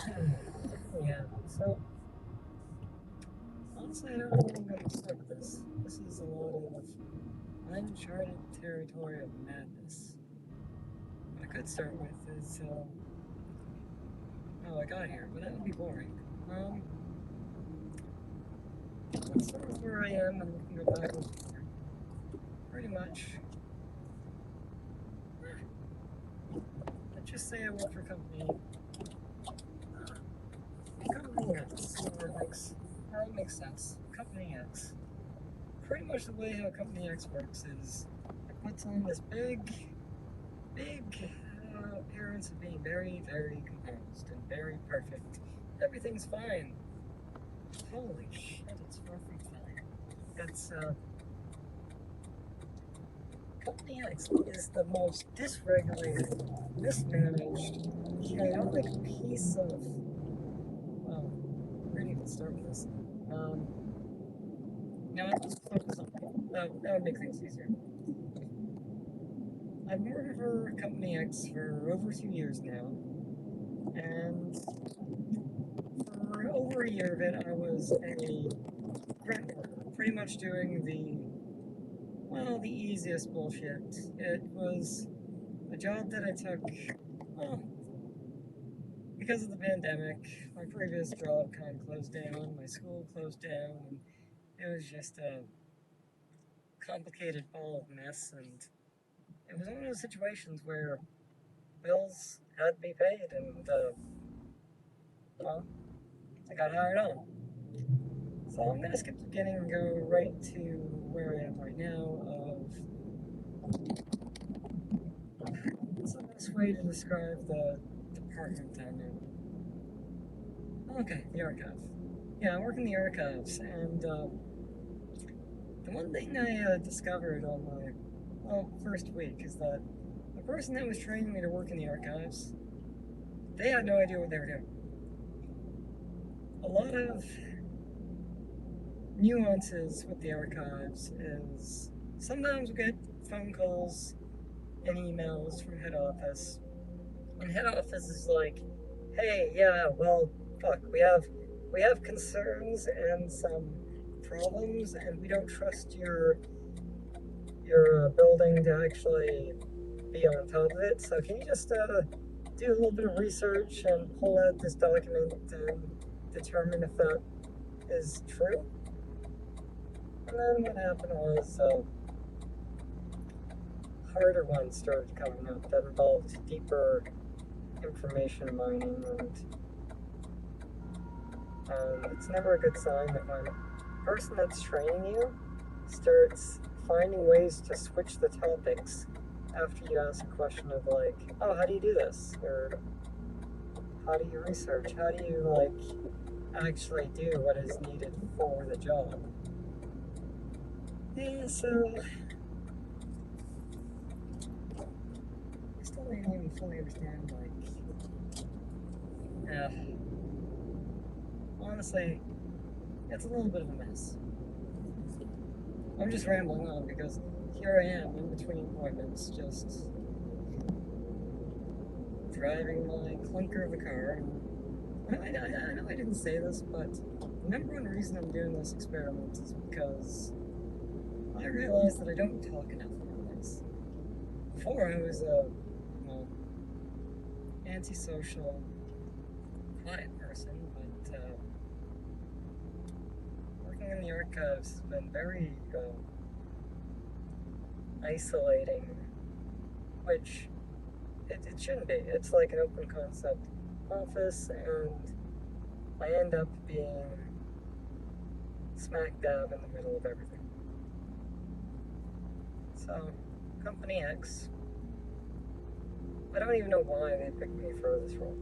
Yeah, so honestly, I don't know where I'm going to start with this. This is a lot of uncharted territory of madness. What I could start with is how I got here, but that would be boring. Um, let's start with where I am, and we can go backwards from there. Pretty much, let's just say I work for company X, or X. That makes sense. Company X. Pretty much the way how Company X works is it puts on this big appearance of being very, very composed and very perfect. Everything's fine. Holy shit, it's perfect fine. That's, Company X is the most dysregulated, mismanaged, chaotic piece of, well, where do you even start with this? Um, now let's focus on that would make things easier. I've worked for Company X for over 2 years now, and for over a year of it, I was a grunt worker, pretty much doing the easiest bullshit. It was a job that I took, well, because of the pandemic. My previous job kind of closed down, my school closed down, and it was just a complicated ball of mess, and it was one of those situations where bills had to be paid, and, well, I got hired on. So I'm gonna skip the beginning and go right to where I am right now of what's the best way to describe the department I'm in? Okay, the archive. Yeah, I work in the archives, and the one thing I discovered on my first week is that the person that was training me to work in the archives, they had no idea what they were doing. A lot of nuances with the archives is sometimes we get phone calls and emails from head office, and head office is like, "Hey, yeah, well, fuck, we have concerns and some problems, and we don't trust your building to actually be on top of it. So can you just do a little bit of research and pull out this document and determine if that is true?" And then what happened was harder ones started coming up that involved deeper information mining, and it's never a good sign that when a person that's training you starts finding ways to switch the topics after you ask a question of like, "Oh, how do you do this?" or "How do you research? How do you like actually do what is needed for the job?" Yeah, so I still didn't even fully understand uh, honestly, it's a little bit of a mess. I'm just rambling on because here I am in between appointments, just driving my clunker of a car. I know I didn't say this, but the number one reason I'm doing this experiment is because I realized that I don't talk enough about this. Before, I was a well, antisocial, quiet person, but working in the archives has been very isolating, which it shouldn't be. It's like an open concept office, and I end up being smack dab in the middle of everything. So, Company X, I don't even know why they picked me for this role.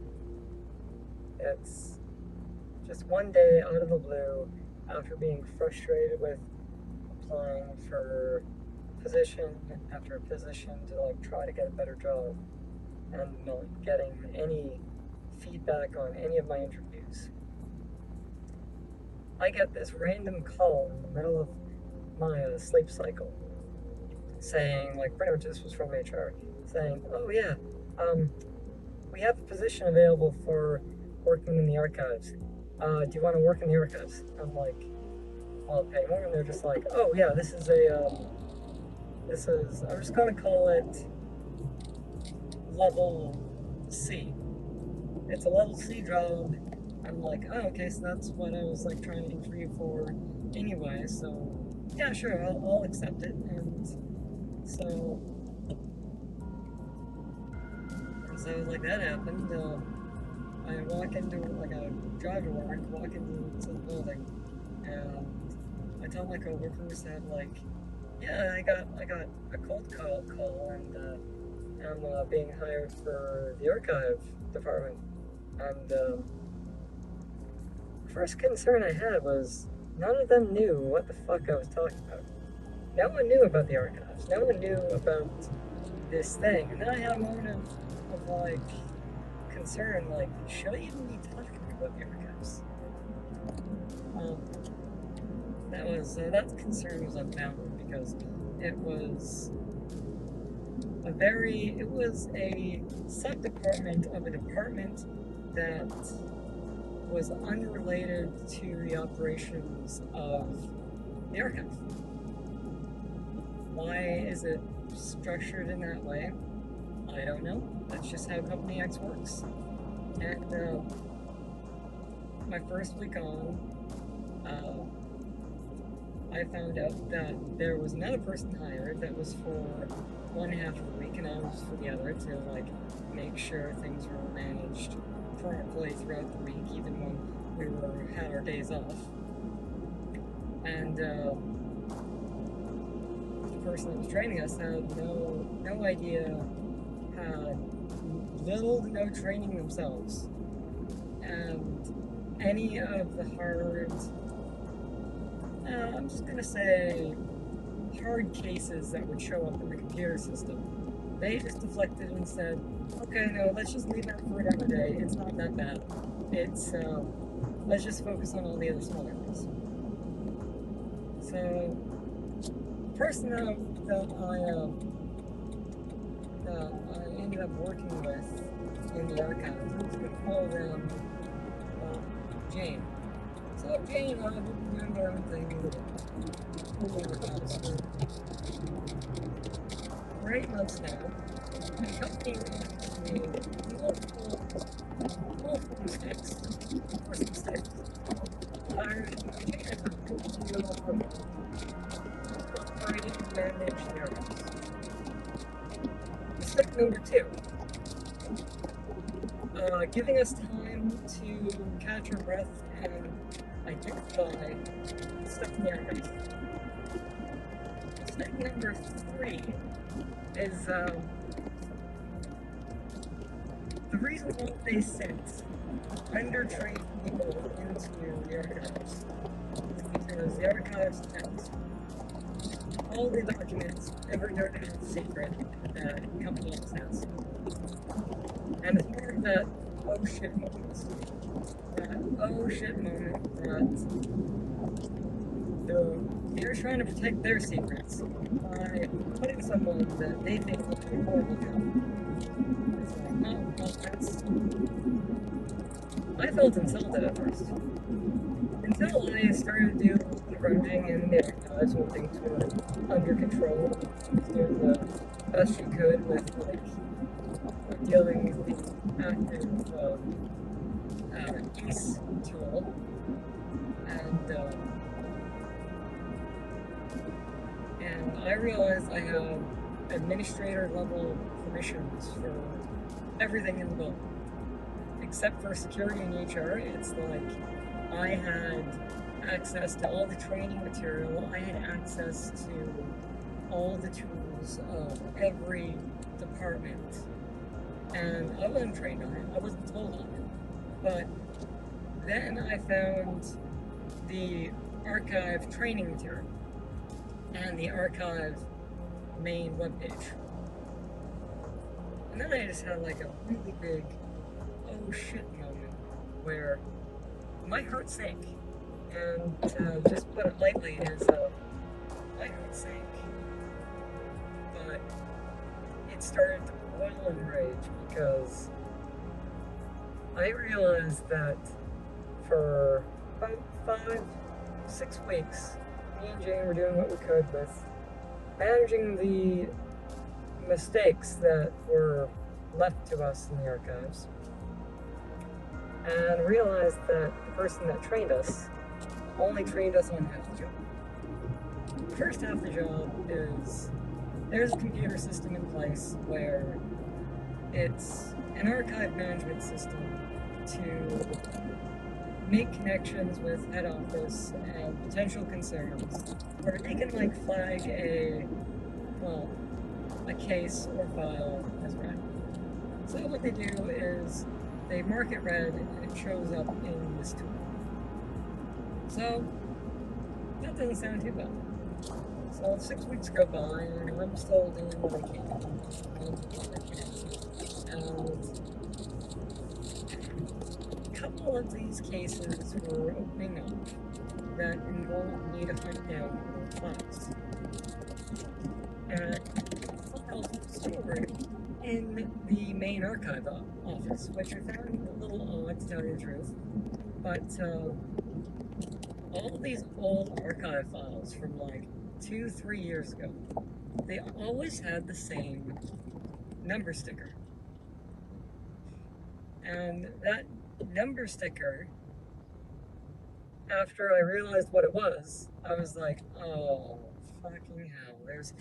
It's just one day out of the blue, after being frustrated with applying for position after position to like try to get a better job and not getting any feedback on any of my interviews. I get this random call in the middle of my sleep cycle saying, like, pretty much this was from HR, saying, "Oh, yeah, um, we have a position available for working in the archives. Do you want to work in the archives? I'm like, I'll pay more, and they're just like, oh yeah, this is, I'm just gonna call it level C. It's a level C job. I'm like, oh, okay, so that's what I was like trying to interview for anyway, so yeah, sure, I'll accept it. And so like that happened. I walk into, like, I drive to work, walk into the building, and I tell my coworkers that, like, yeah, I got a cold call, and I'm being hired for the archive department. And first concern I had was none of them knew what the fuck I was talking about. No one knew about the archives. No one knew about this thing. And then I had a moment of like concern, like, should I even be talking about the archives? That concern was unfounded because it was a sub-department of a department that was unrelated to the operations of the archive. Why is it structured in that way? I don't know. That's just how Company X works. And my first week on, I found out that there was another person hired that was for one half of the week, and I was for the other, to like make sure things were managed properly throughout the week, even when we had our days off. And the person that was training us had no idea, had little to no training themselves, and any of the hard, I'm just gonna say, hard cases that would show up in the computer system, they just deflected and said, okay, no, let's just leave that for another day. It's not that bad. It's, let's just focus on all the other smaller things. So, the person that I ended up working with in the archives, I was going to call them Jane. So Jane and I have been doing everything in the archives for 8 months now. And the company made multiple mistakes. First mistake, Jane and I operating and manage the archives. Mistake number 2. Giving us time to catch our breath and identify stuff in the archives. Mistake number 3 is the reason why they sent under-trained people into the archives is because the archives kept all the documents ever done in secret that Company X has. And it's more of that oh shit moment. That they're trying to protect their secrets by putting someone that they think will do a horrible job. It's like, oh, well, I felt insulted at first. Until I started to do the grunging in the archives when things were under control, doing the best you could with, like, dealing with the active EASE tool, and I realized I have administrator level permissions for everything in the building, except for security and HR. It's like I had access to all the training material, I had access to all the tools of every department. And I wasn't trained on it, I wasn't told on it. But then I found the archive training material and the archive main webpage. And then I just had like a really big oh shit moment where my heart sank. And to just put it lightly, is my heart sank. But it started to boil in rage because I realized that for about 6 weeks, me and Jane were doing what we could with managing the mistakes that were left to us in the archives, and realized that the person that trained us only trained us on half the job. The first half of the job is there's a computer system in place where it's an archive management system to make connections with head office and potential concerns, where they can like flag a case or file as red. So what they do is they mark it red and it shows up in this tool. So that doesn't sound too bad. So 6 weeks go by and I'm still doing what I can. And a couple of these cases were opening up that involved me to hunt down old files. And filed stored in the main archive office, which I found a little odd to tell you the truth. But all these old archive files from like 2-3 years ago, they always had the same number sticker. And that number sticker, after I realized what it was, I was like, oh, fucking hell, there's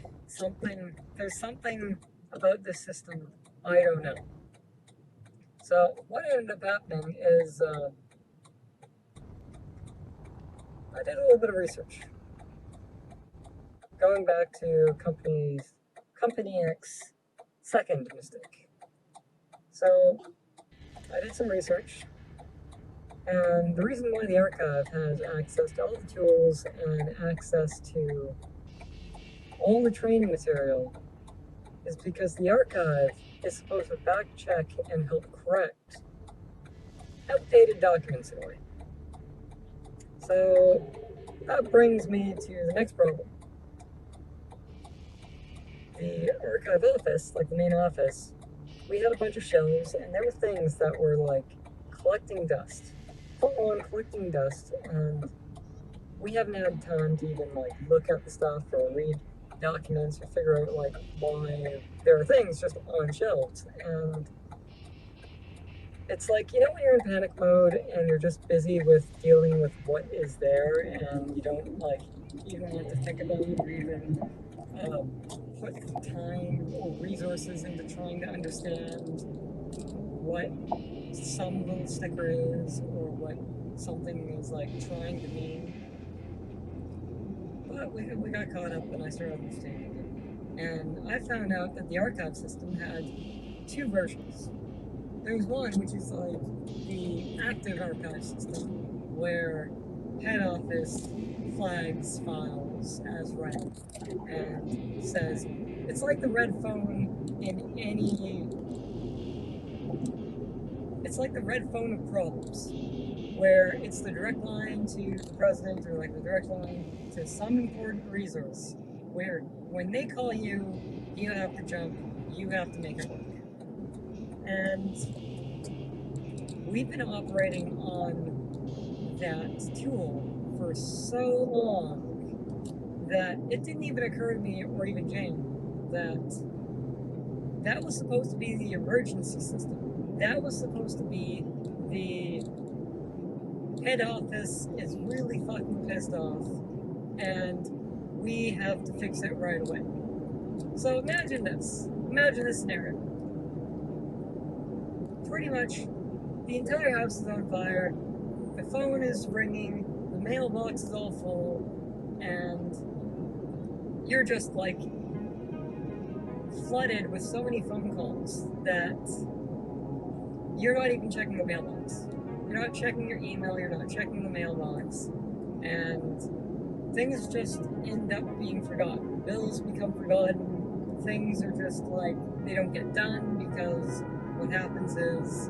something about this system I don't know. So what ended up happening is I did a little bit of research. Going back to Company X's second mistake. So I did some research, and the reason why the archive has access to all the tools and access to all the training material is because the archive is supposed to fact check and help correct outdated documents in a way. So that brings me to the next problem. The archive office, like the main office, we had a bunch of shelves, and there were things that were like collecting dust, full on collecting dust, and we haven't had time to even like look at the stuff or read documents or figure out like why there are things just on shelves. And it's like, when you're in panic mode and you're just busy with dealing with what is there, and you don't even want to think about it or even put time or resources into trying to understand what some little sticker is or what something is like trying to mean. But we got caught up and I started understanding it. And I found out that the archive system had two versions. There's one which is like the active archive system, where head office flags files as red and says it's like the red phone in any. It's like the red phone of problems, where it's the direct line to the president or like the direct line to some important resource, where when they call you, you have to jump, you have to make it work. And we've been operating on that tool for so long that it didn't even occur to me, or even Jane, that was supposed to be the emergency system. That was supposed to be the head office is really fucking pissed off, and we have to fix it right away. So imagine this scenario. Pretty much, the entire house is on fire, the phone is ringing, the mailbox is all full, and you're just like flooded with so many phone calls that you're not even checking the mailbox. You're not checking your email, you're not checking the mailbox, and things just end up being forgotten. Bills become forgotten, things are just like, they don't get done because what happens is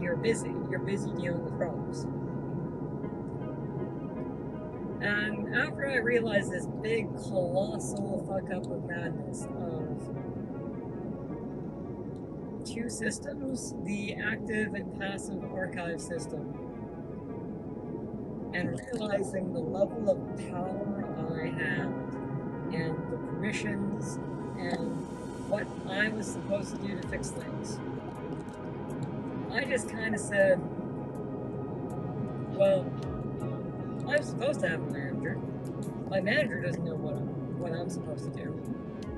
you're busy dealing with problems. And after I realized this big, colossal fuck up of madness of two systems, the active and passive archive system, and realizing the level of power I had and the permissions and what I was supposed to do to fix things, I just kind of said, well, I'm supposed to have a manager. My manager doesn't know what I'm supposed to do.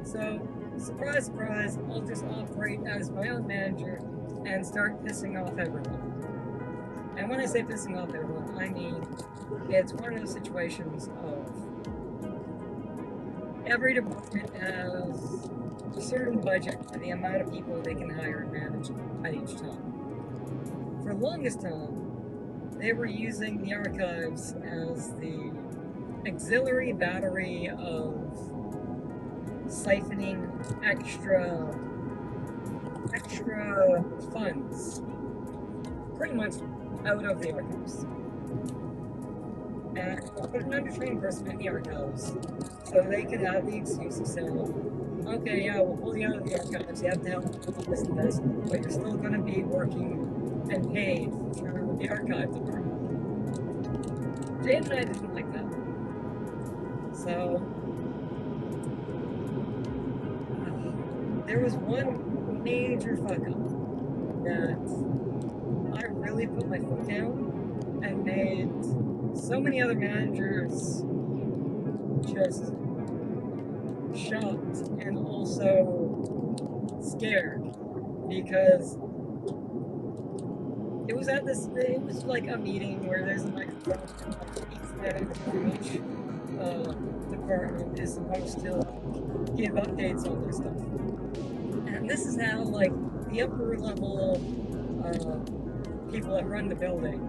So, surprise, surprise, I'll just operate as my own manager and start pissing off everyone. And when I say pissing off everyone, I mean it's one of those situations of every department has a certain budget for the amount of people they can hire and manage at each time. For the longest time, they were using the archives as the auxiliary battery of siphoning extra funds pretty much out of the archives. And put an undertrained person in the archives so they could have the excuse of saying, okay, yeah, we'll pull you out of the archives, you have to help with this and this, but you're still going to be working and paid through the archive department. Jane and I didn't like that. So, there was one major fuck up that I really put my foot down and made so many other managers just shocked and also scared, because it was like a meeting where there's a microphone and each department is supposed to give updates on their stuff. And this is how, like, the upper level people that run the building,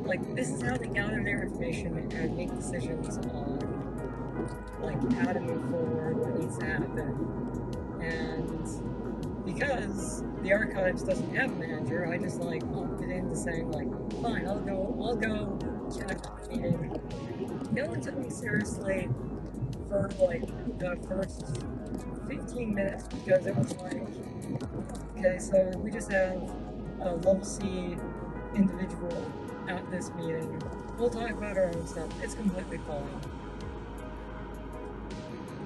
like, this is how they gather their information and make decisions on, like, how to move forward, what needs to happen. And because the archives doesn't have a manager, I just, like, opted into saying, like, fine, I'll go check the meeting. No one took me seriously for, like, the first 15 minutes, because it was like, okay, so we just have a level C individual at this meeting. We'll talk about our own stuff. It's completely fine.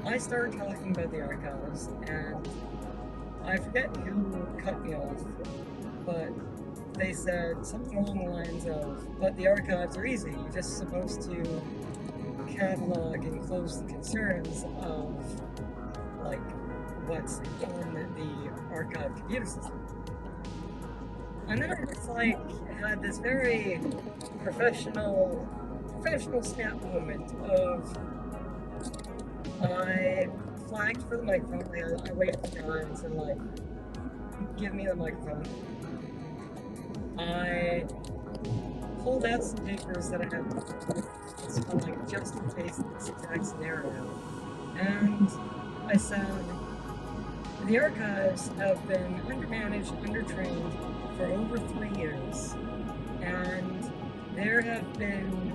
I started talking about the archives, and I forget who cut me off, but they said something along the lines of, but the archives are easy, you're just supposed to catalog and close the concerns of, like, what's in the archive computer system. And then I just, like, had this very professional snap moment of, I flagged for the microphone, I waited for guys and, like, give me the microphone. I pulled out some papers that I had, so, like, just in case in this exact scenario. And I said, the archives have been undermanaged, undertrained for over 3 years, and there have been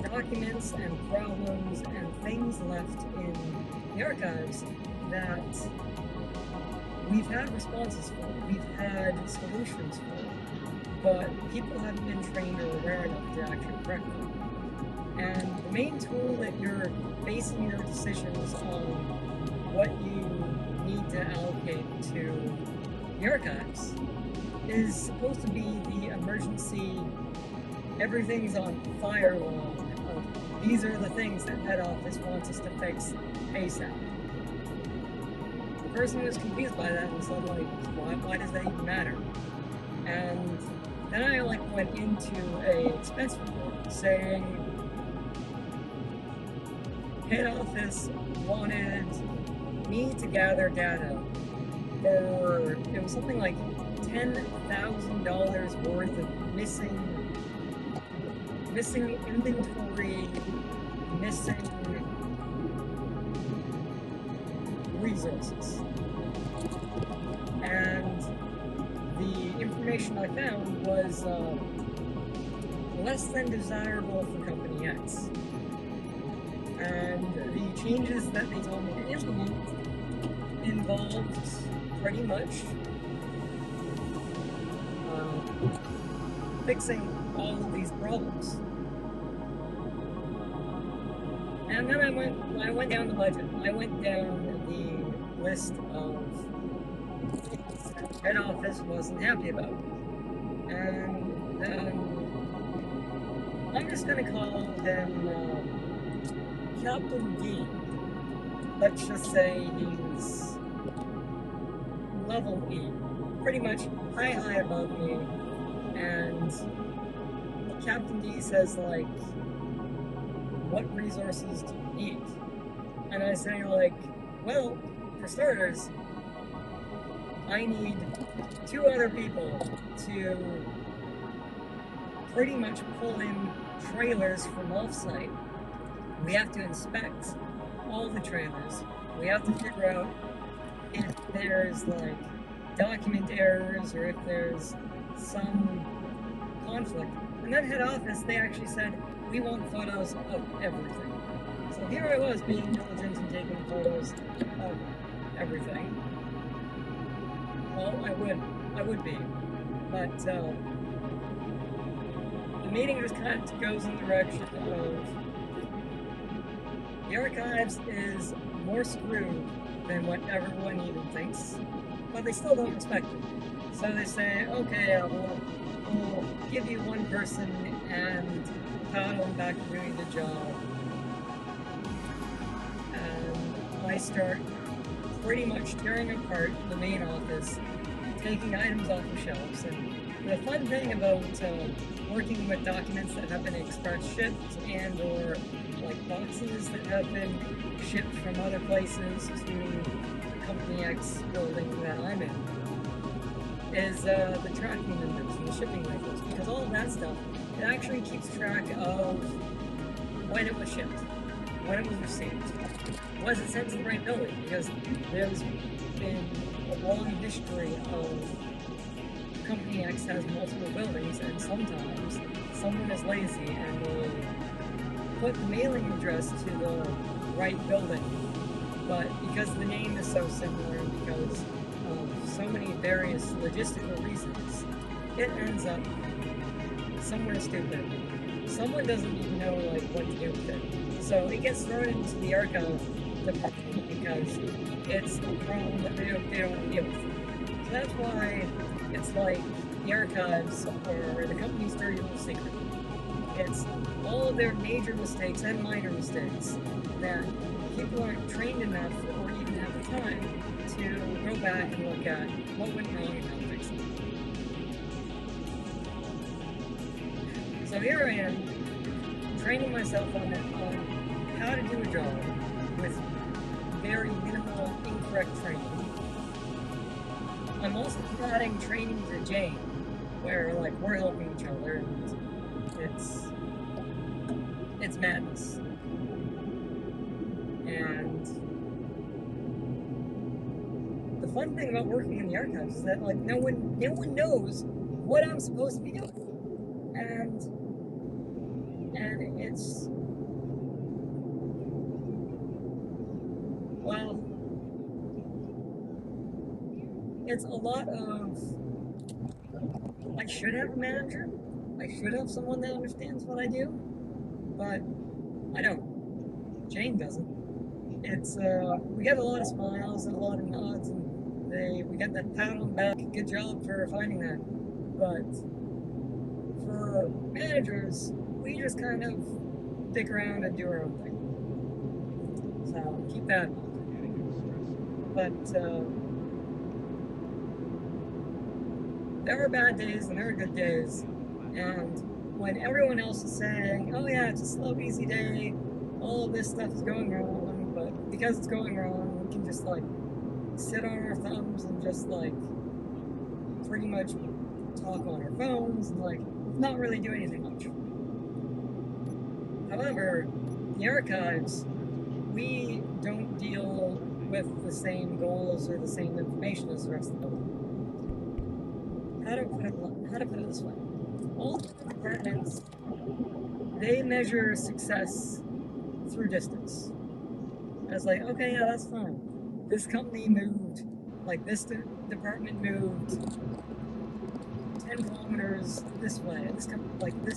documents and problems and things left in the archives that we've had responses for, we've had solutions for, but people haven't been trained or aware enough to actually correct them. And the main tool that you're basing your decisions on what you need to allocate to the archives is supposed to be the emergency, everything's on fire line of, these are the things that head office wants us to fix ASAP. The person was confused by that and said, like, why does that even matter? And then I, like, went into a expense report saying head office wanted me to gather data for, it was something like $10,000 worth of missing inventory, missing resources. And the information I found was less than desirable for Company X. And the changes that they told me to implement involved pretty much fixing all of these problems. And then I went down the budget. I went down the list of things that head office wasn't happy about. And I'm just gonna call him Captain D. Let's just say he's level E, pretty much high above me. And Captain D says, like, what resources do you need? And I say, like, well, for starters, I need 2 other people to pretty much pull in trailers from off-site. We have to inspect all the trailers. We have to figure out if there's, like, document errors or if there's some conflict. And then head office, they actually said, we want photos of everything. So here I was being diligent and taking photos of everything. Well, I would be, but the meeting just kind of goes in the direction of the archives is more screwed than what everyone even thinks, but they still don't respect it. So they say, okay, we'll give you 1 person and pat on the back for doing the job. And I start pretty much tearing apart the main office, taking items off the shelves. And the fun thing about working with documents that have been express shipped and or like boxes that have been shipped from other places to Company X building that I'm in is the tracking numbers and the shipping labels, because all of that stuff, it actually keeps track of when it was shipped, when it was received, was it sent to the right building, because there's been a long history of Company X has multiple buildings, and sometimes someone is lazy and will put the mailing address to the right building, but because the name is so similar and because of so many various logistical reasons, it ends up somewhere stupid. Someone doesn't even know like what to do with it. So it gets thrown into the archive department because it's a problem that they don't deal with. So that's why it's like the archives or the company's dirty little secret. It's all of their major mistakes and minor mistakes that people aren't trained enough or even have the time to go back and look at what went wrong and how to fix it. So here I am, training myself on how to do a job with very minimal incorrect training. I'm also providing training to Jane, where like we're helping each other, and it's madness. And the fun thing about working in the archives is that like no one knows what I'm supposed to be doing. And it's, well, it's a lot of, I should have a manager, I should have someone that understands what I do, but I don't. Jane doesn't. It's, we get a lot of smiles and a lot of nods, and we get that pat on the back, good job for finding that. But for managers, we just kind of stick around and do our own thing. So keep that in mind. But there are bad days and there are good days, and when everyone else is saying, oh yeah, it's a slow, easy day, all of this stuff is going wrong, but because it's going wrong, we can just like sit on our thumbs and just like pretty much talk on our phones and like not really do anything much. However, the archives, we don't deal with the same goals or the same information as the rest of the world. How to put it this way? All departments, they measure success through distance. And it's like, okay, yeah, that's fine. This company moved, like this department moved 10 kilometers this way. This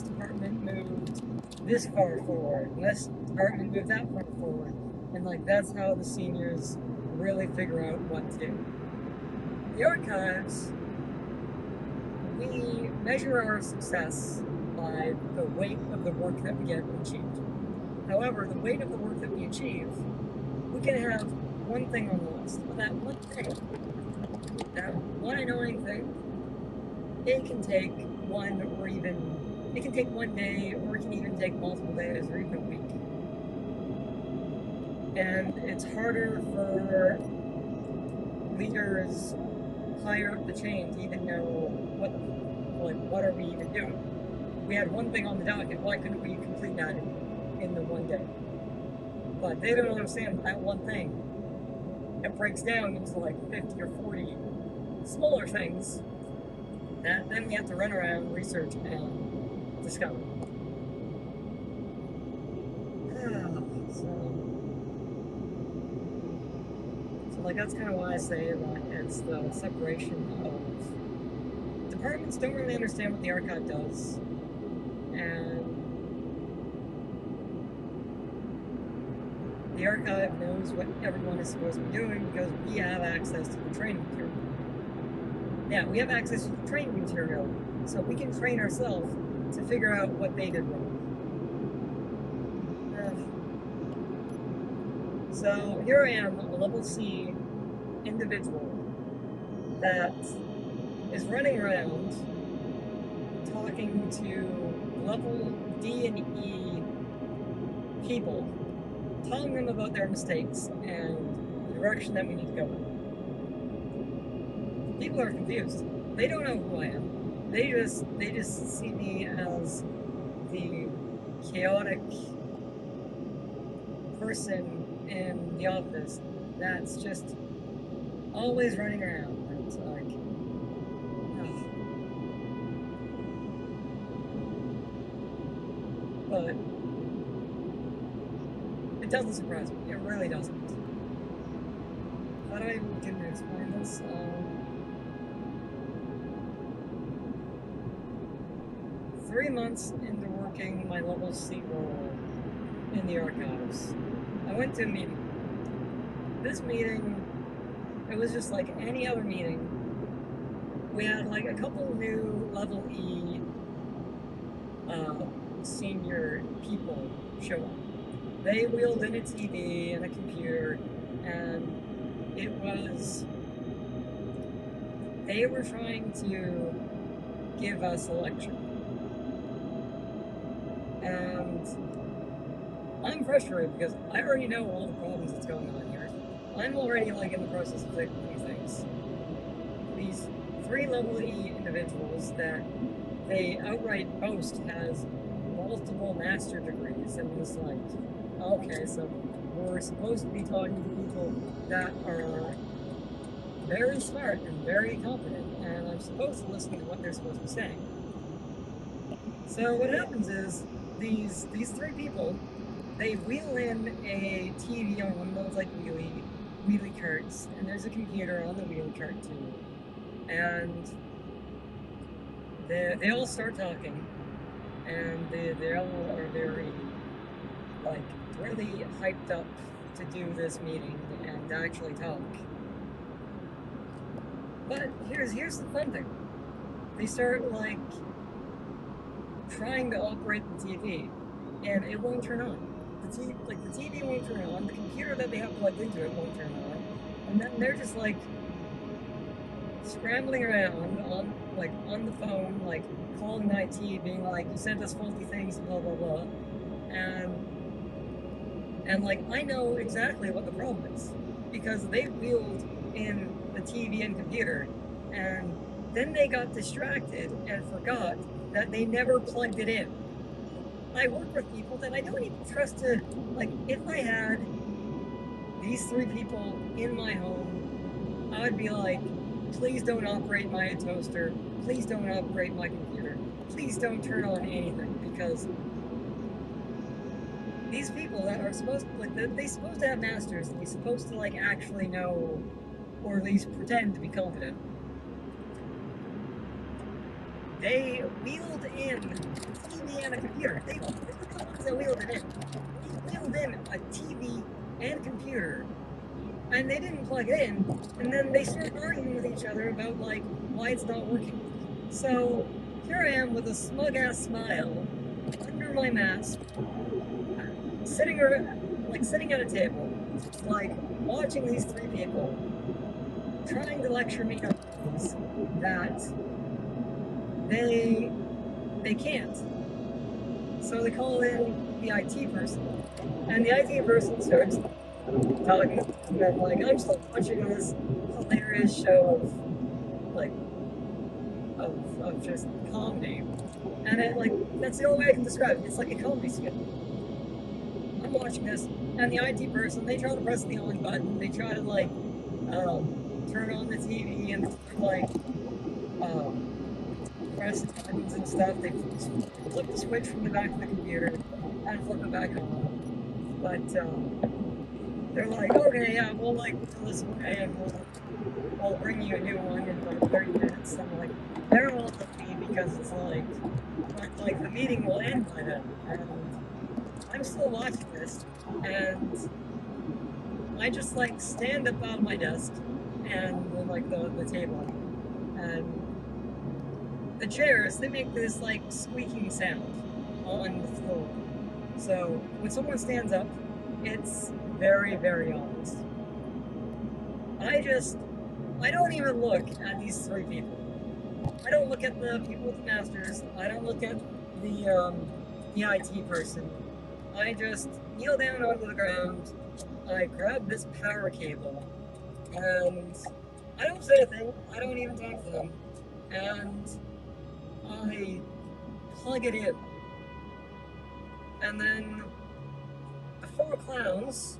department moved this far forward, and this department moved that far forward. And like that's how the seniors really figure out what to do. The archives, we measure our success by the weight of the work that we get achieved. However, the weight of the work that we achieve, we can have one thing on the list, but that one thing, that one annoying thing, it can take one day, or it can even take multiple days, or even a week. And it's harder for leaders higher up the chain to even know what are we even doing. We had one thing on the docket, why couldn't we complete that in the one day? But they don't understand that one thing. It breaks down into like 50 or 40 smaller things that then we have to run around, research, and discover. So like that's kind of why I say that it's the separation of departments don't really understand what the archive does, and the archive knows what everyone is supposed to be doing because we have access to the training material. Yeah, we have access to the training material, so we can train ourselves to figure out what they did wrong. So here I am, a level C individual that is running around talking to level D and E people, telling them about their mistakes and the direction that we need to go in. People are confused. They don't know who I am. They just see me as the chaotic person in the office that's just always running around. It's like, but it doesn't surprise me. It really doesn't. How do I begin to explain this? 3 months into working my level C role in the archives, I went to a meeting. This meeting, it was just like any other meeting. We had like a couple new level E senior people show up. They wheeled in a TV and a computer, and they were trying to give us a lecture. And I'm frustrated because I already know all the problems that's going on here. I'm already like in the process of fixing these things. These 3 level E individuals that they outright boast has multiple master degrees, and it's like, okay, so we're supposed to be talking to people that are very smart and very competent, and I'm supposed to listen to what they're supposed to be saying. So what happens is these 3 people, they wheel in a TV on one of those like wheelie carts, and there's a computer on the wheelie cart too, and they all start talking, and they all are very like really hyped up to do this meeting and actually talk. But here's the fun thing. They start like trying to operate the TV, and it won't turn on. The TV won't turn on. The computer that they have plugged into it won't turn on, and then they're just like scrambling around on the phone, like calling IT, being like, "You sent us faulty things," blah blah blah, and like I know exactly what the problem is because they wheeled in the TV and computer, and then they got distracted and forgot that they never plugged it in. I work with people that I don't even trust to, like, if I had these 3 people in my home, I would be like, please don't operate my toaster, please don't operate my computer, please don't turn on anything, because these people that are supposed to, like, they're supposed to have masters, and they're supposed to, like, actually know, or at least pretend to be competent. they wheeled in a TV and a computer. They were the ones that wheeled it in. They wheeled in a TV and a computer, and they didn't plug it in, and then they started arguing with each other about, like, why it's not working. So here I am with a smug ass smile under my mask, sitting at a table, like watching these three people trying to lecture me on things that they can't. So they call in the IT person, and the IT person starts talking to them like, I'm still watching this hilarious show of like of just comedy, and it, like, that's the only way I can describe it. It's like a comedy skit. I'm watching this, and the IT person, they try to press the on button. They try to, like, turn on the TV and, like, um, press buttons and stuff. They flip the switch from the back of the computer and flip it back on. But they're like, okay, yeah, we'll, like, throw this away and we'll bring you a new one in like 30 minutes. I'm like, they're all happy because it's like the meeting will end by then. And I'm still watching this, and I just, like, stand up out of my desk and, like, the table, and the chairs, they make this, like, squeaking sound on the floor. So when someone stands up, it's very, very honest. I don't even look at these three people. I don't look at the people with the masters. I don't look at the IT person. I just kneel down onto the ground. I grab this power cable, and I don't say a thing. I don't even talk to them. And I plug it in. And then the four clowns,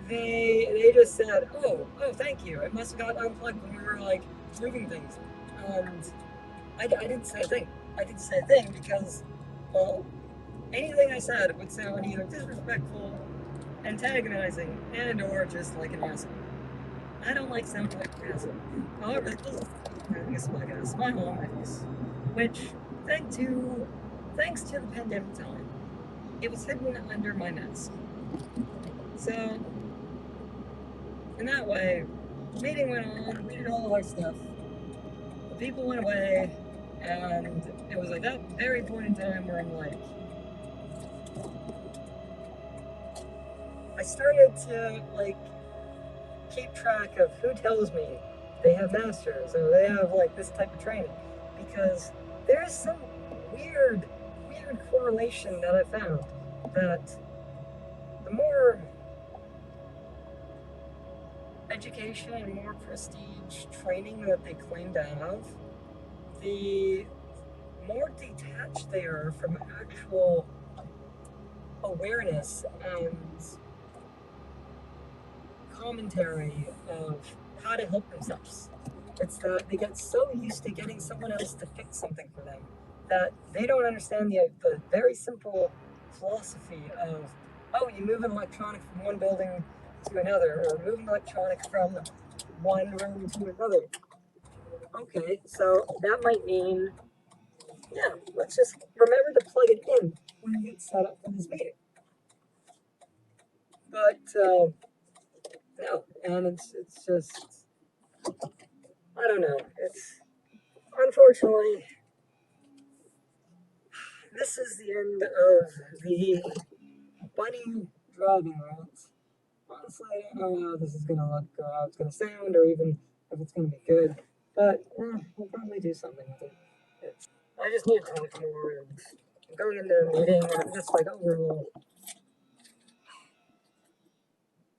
they just said, oh, thank you. It must have got unplugged when we were, like, moving things. And I didn't say a thing. I didn't say a thing because, well, anything I said would sound either disrespectful, antagonizing, and or just like an asshole. I don't like sounding like an asshole. However, it doesn't make a smile on my face. Which, thanks to the pandemic time, it was hidden under my mask. So, in that way, the meeting went on, we did all of our stuff, the people went away, and it was like that very point in time where I'm like, I started to, like, keep track of who tells me they have masters or they have, like, this type of training, because there is some weird correlation that I found that the more education and more prestige training that they claim to have, the more detached they are from actual awareness and commentary of how to help themselves. It's that they get so used to getting someone else to fix something for them that they don't understand the very simple philosophy of, oh, you move an electronic from one building to another, or move an electronic from one room to another. Okay, so that might mean, yeah, let's just remember to plug it in when you get set up for this meeting. But no, and it's just, I don't know. It's, unfortunately, this is the end of the bunny driving rant. Honestly, I don't know how this is gonna look, or how it's gonna sound, or even if it's gonna be good. But we'll probably do something with it. I just need to talk more, and I'm going into a meeting, and I'm just, like, overall,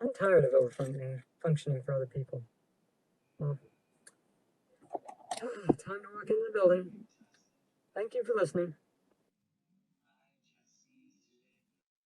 I'm tired of functioning for other people. Well, time to walk into the building. Thank you for listening.